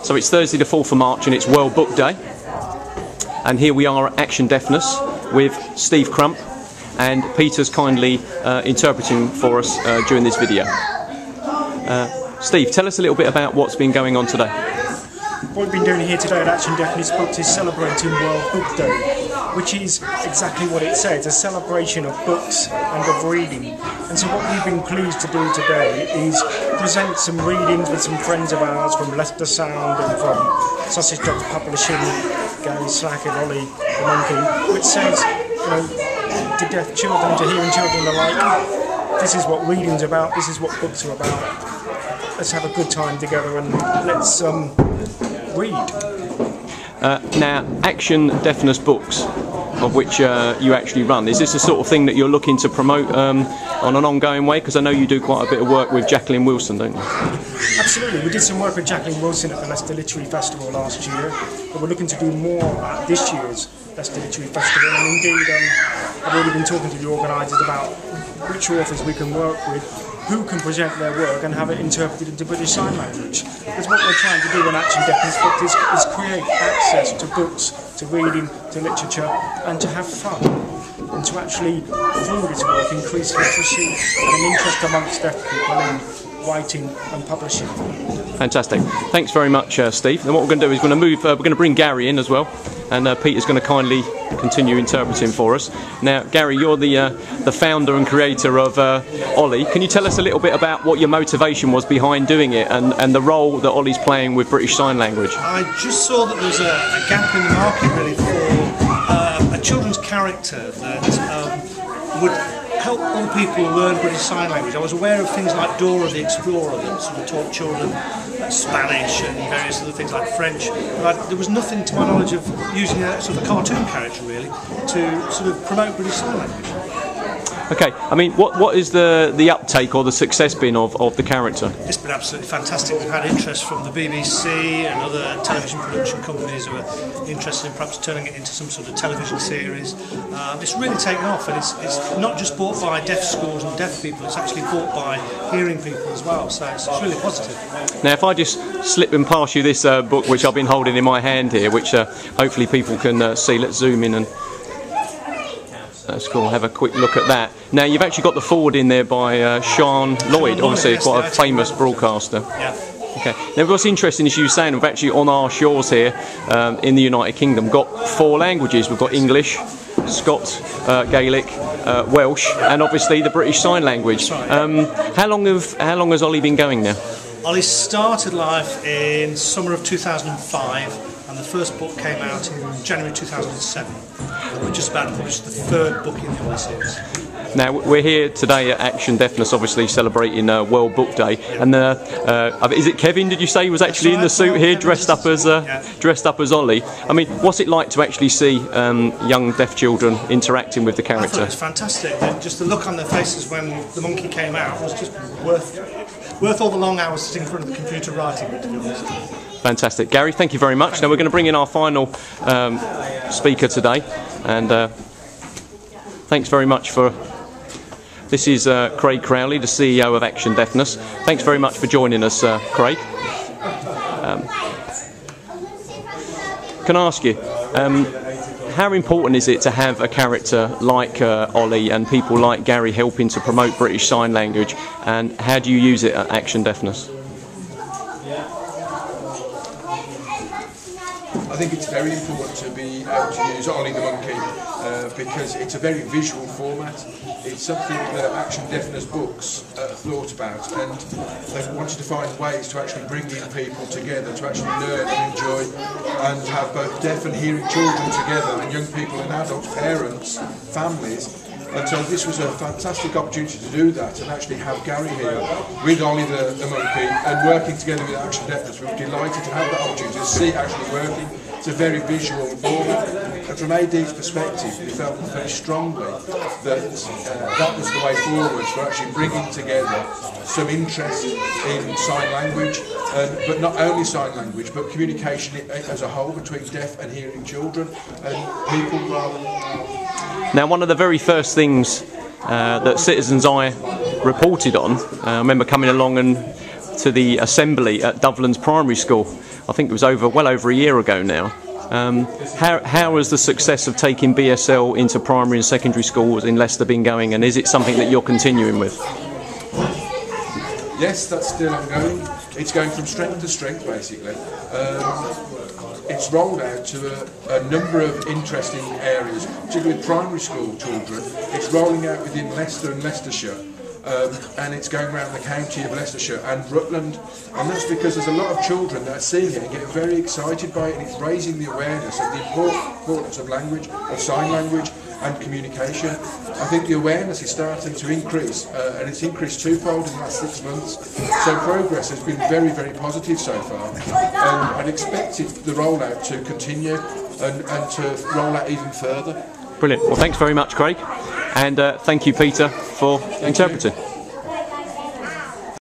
So it's Thursday the 4th of March and it's World Book Day. And here we are at Action Deafness with Steve Crump, and Peter's kindly interpreting for us during this video. Steve, tell us a little bit about what's been going on today. What we've been doing here today at Action Deafness Books is celebrating World Book Day, which is exactly what it says, a celebration of books and of reading. And so what we've been pleased to do today is present some readings with some friends of ours from Leicester Sound and from Sausage Dog Publishing, Garry and Ollie the Monkey, which says, you know, to deaf children, to hearing children alike, this is what reading's about, this is what books are about. Let's have a good time together and let's read. Now, Action Deafness Books, of which you actually run, is this the sort of thing that you're looking to promote on an ongoing way? Because I know you do quite a bit of work with Jacqueline Wilson, don't you? Absolutely, we did some work with Jacqueline Wilson at the Leicester Literary Festival last year, but we're looking to do more at this year's Leicester Literary Festival, and indeed I've already been talking to the organisers about which authors we can work with, who can present their work and have it interpreted into British Sign Language. Because what we're trying to do on Action Deafness Books is create access to books, to reading, to literature, and to have fun, and to actually, through this work, increase literacy and an interest amongst deaf people in writing and publishing. Fantastic. Thanks very much, Steve. And what we're going to do is we're going to bring Garry in as well, and Peter's going to kindly continue interpreting for us. Now, Garry, you're the founder and creator of Ollie. Can you tell us a little bit about what your motivation was behind doing it, and the role that Ollie's playing with British Sign Language? I just saw that there was a gap in the market really for a children's character that would help other people learn British Sign Language. I was aware of things like Dora the Explorer that sort of taught children Spanish and various other things like French, but there was nothing to my knowledge of using a sort of a cartoon character really to sort of promote British Sign Language. Okay, I mean, what is the uptake or the success been of the character? It's been absolutely fantastic. We've had interest from the BBC and other television production companies who are interested in perhaps turning it into some sort of television series. It's really taken off, and it's not just bought by deaf schools and deaf people, it's actually bought by hearing people as well, so it's really positive. Now, if I just slip and pass you this book, which I've been holding in my hand here, which hopefully people can see. Let's zoom in and that's cool. Have a quick look at that. Now, you've actually got the forward in there by Sean Lloyd, obviously quite a famous broadcaster. Yeah. Okay. Now, what's interesting is you were saying we've actually on our shores here in the United Kingdom got 4 languages. We've got English, Scots, Gaelic, Welsh, and obviously the British Sign Language. How long has Ollie been going now? Ollie started life in summer of 2005, and the first book came out in January 2007. We're just about to publish the 3rd book in the Ollie series. Now, we're here today at Action Deafness, obviously celebrating World Book Day. And is it Kevin? Did you say he was actually in the suit here, dressed up as Ollie? I mean, what's it like to actually see young deaf children interacting with the character? I thought it was fantastic. Just the look on their faces when the monkey came out was just worth all the long hours sitting in front of the computer writing it, to be honest. Fantastic. Garry, thank you very much. Now we're going to bring in our final speaker today, and thanks very much for... This is Craig Crowley, the CEO of Action Deafness. Thanks very much for joining us, Craig. Can I ask you, how important is it to have a character like Ollie and people like Garry helping to promote British Sign Language, and how do you use it at Action Deafness? I think it's very important to be able to use Ollie the Monkey because it's a very visual format. It's something that Action Deafness Books thought about, and they've wanted to find ways to actually bring in people together to actually learn and enjoy and have both deaf and hearing children together, and young people and adults, parents, families. And so this was a fantastic opportunity to do that and actually have Garry here with Ollie the Monkey and working together with Action Deafness. We were delighted to have that opportunity to see it actually working. It's a very visual format, and from AD's perspective we felt very strongly that that was the way forward for actually bringing together some interest in sign language, but not only sign language but communication as a whole between deaf and hearing children and people rather than... Now, one of the very first things that Citizens Eye reported on, I remember coming along and to the assembly at Donaldsons Primary School. I think it was well over a year ago now. How has the success of taking BSL into primary and secondary schools in Leicester been going, and is it something that you're continuing with? Yes, that's still ongoing. It's going from strength to strength, basically. It's rolled out to a number of interesting areas, particularly with primary school children. It's rolling out within Leicester and Leicestershire. And it's going around the county of Leicestershire and Rutland, and that's because there's a lot of children that are seeing it and getting very excited by it, and it's raising the awareness of the importance of language, of sign language and communication. I think the awareness is starting to increase, and it's increased twofold in the last 6 months, so progress has been very, very positive so far, and I'd expect the rollout to continue and to roll out even further. Brilliant. Well, thanks very much, Craig. And thank you, Peter, for interpreting.